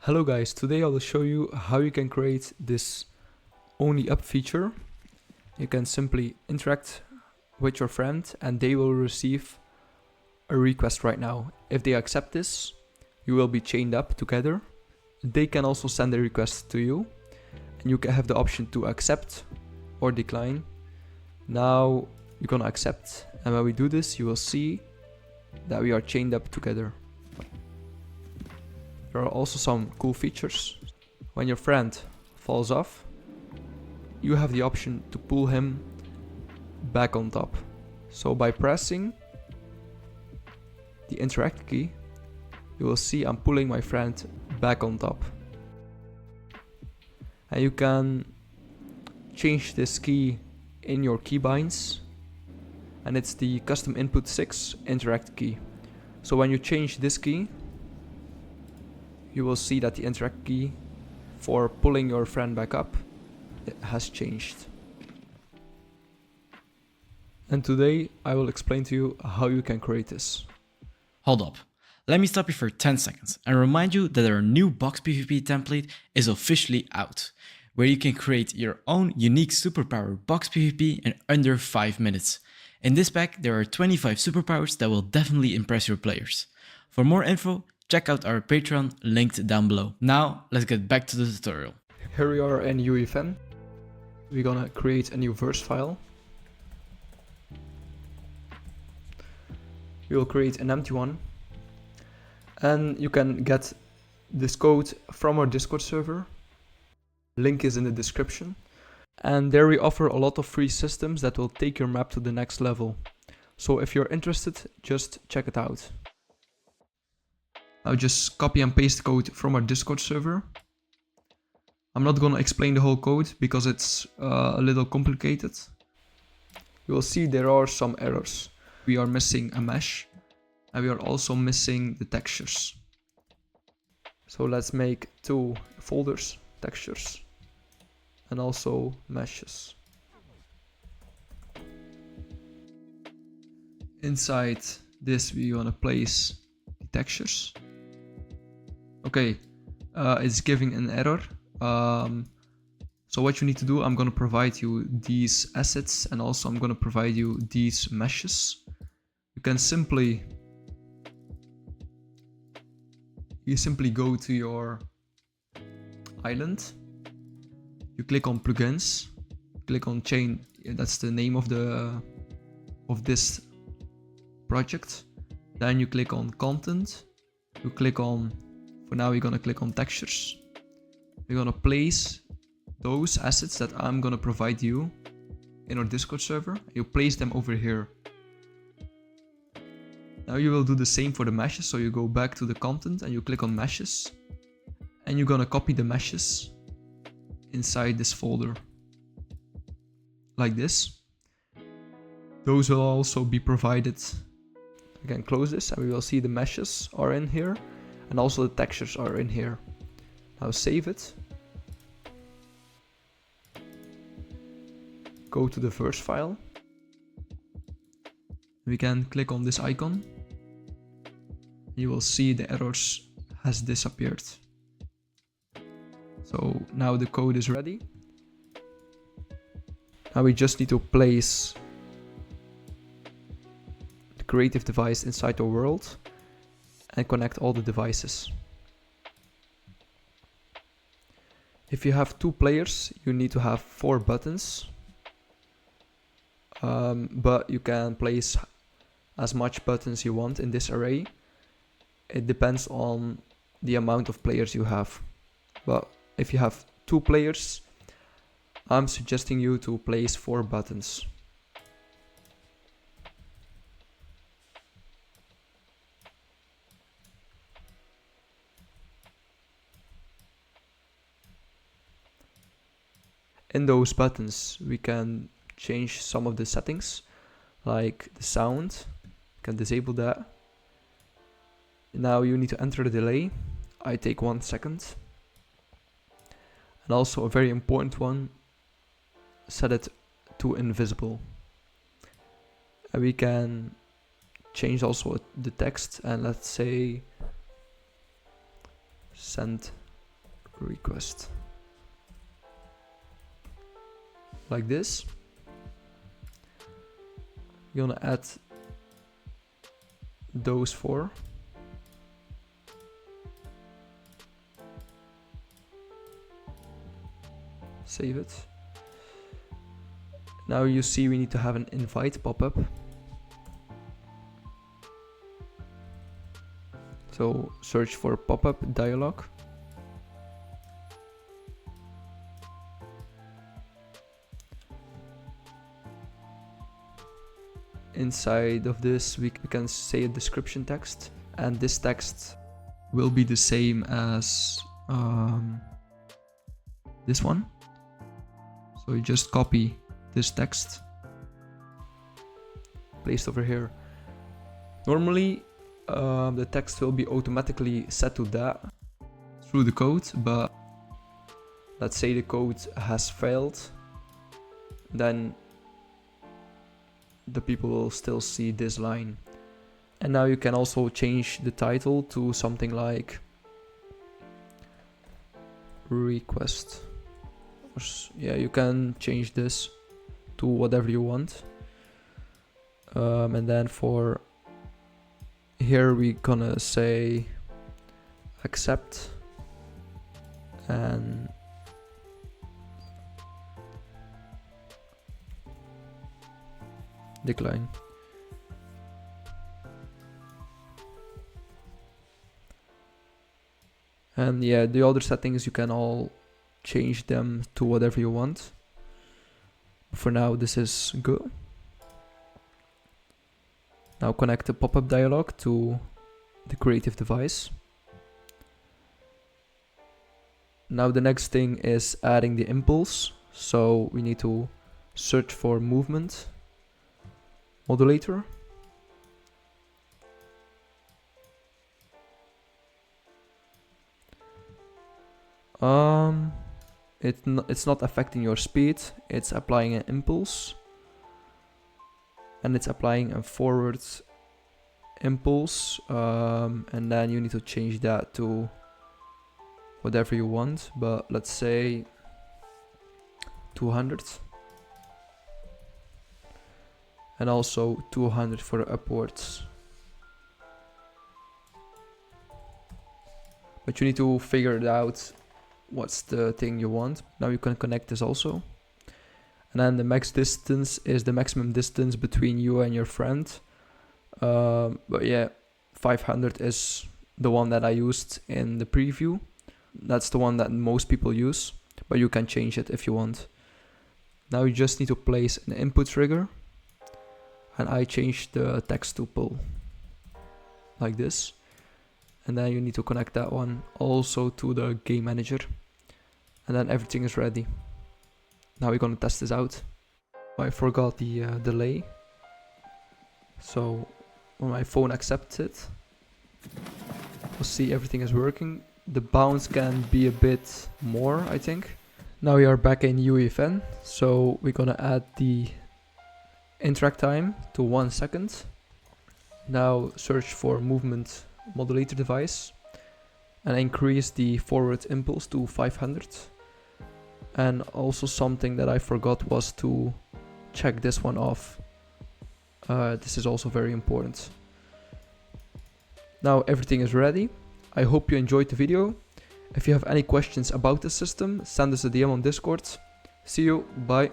Hello guys, today I will show you how you can create this only up feature. You can simply interact with your friend and they will receive a request right now. If they accept this, you will be chained up together. They can also send a request to you and you can have the option to accept or decline. Now you're gonna accept, and when we do this, you will see that we are chained up together. There are also some cool features. When your friend falls off, you have the option to pull him back on top. So by pressing the interact key, you will see I'm pulling my friend back on top. And you can change this key in your keybinds, and it's the custom input 6 interact key. So when you change this key, you will see that the interact key for pulling your friend back up has changed. And today I will explain to you how you can create this. Hold up. Let me stop you for 10 seconds and remind you that our new box PvP template is officially out, where you can create your own unique superpower box PvP in under 5 minutes. In this pack, there are 25 superpowers that will definitely impress your players. For more info, check out our Patreon linked down below. Now, let's get back to the tutorial. Here we are in uefn. We're gonna create a new verse file. We will create an empty one. And you can get this code from our Discord server. Link is in the description. And there we offer a lot of free systems that will take your map to the next level. So if you're interested, just check it out. I'll just copy and paste the code from our Discord server. I'm not gonna explain the whole code because it's a little complicated. You will see there are some errors. We are missing a mesh and we are also missing the textures. So let's make two folders, textures, and also meshes. Inside this we wanna place the textures. Okay, it's giving an error. So what you need to do, I'm gonna provide you these assets and also I'm gonna provide you these meshes. You can simply go to your island. You click on plugins, click on chain. That's the name of this project. Then you click on content. You click on, for now we're gonna click on textures. We're gonna place those assets that I'm gonna provide you in our Discord server. You place them over here. Now you will do the same for the meshes. So you go back to the content and you click on meshes. And you're gonna copy the meshes inside this folder. Like this. Those will also be provided. Again, close this and we will see the meshes are in here. And also the textures are in here. Now save it. Go to the verse file. We can click on this icon. You will see the errors has disappeared. So now the code is ready. Now we just need to place the creative device inside the world and connect all the devices. If you have 2 players, you need to have 4 buttons. But you can place as much buttons you want in this array. It depends on the amount of players you have. But if you have 2 players, I'm suggesting you to place 4 buttons. In those buttons, we can change some of the settings, like the sound. You can disable that. Now you need to enter the delay. I take 1 second. And also a very important one, set it to invisible. And we can change also the text and let's say send request. Like this. You're gonna add those 4. Save it. Now you see we need to have an invite pop-up. So search for Popup dialog. Inside of this we can say a description text, and this text will be the same as this one. So you just copy this text, place over here. Normally the text will be automatically set to that through the code, but let's say the code has failed, then the people will still see this line. And now you can also change the title to something like request. Yeah, you can change this to whatever you want. And then for here we gonna say accept and decline. And yeah, the other settings you can all change them to whatever you want. For now this is good. Now connect the pop-up dialog to the creative device. Now the next thing is adding the impulse. So we need to search for movement modulator. It's not affecting your speed, it's applying an impulse. And it's applying a forward impulse. And then you need to change that to whatever you want, but let's say 200. And also 200 for upwards. But you need to figure it out what's the thing you want. Now you can connect this also. And then the max distance is the maximum distance between you and your friend. But yeah, 500 is the one that I used in the preview. That's the one that most people use, but you can change it if you want. Now you just need to place an input trigger. And I changed the text to pull. Like this. And then you need to connect that one also to the game manager. And then everything is ready. Now we're gonna test this out. I forgot the delay. So when my phone accepts it, we'll see everything is working. The bounce can be a bit more, I think. Now we are back in uefn. So we're gonna add the interact time to 1 second. Now search for movement modulator device and increase the forward impulse to 500. And also something that I forgot was to check this one off. This is also very important. Now everything is ready. I hope you enjoyed the video. If you have any questions about the system, send us a DM on Discord. See you, bye.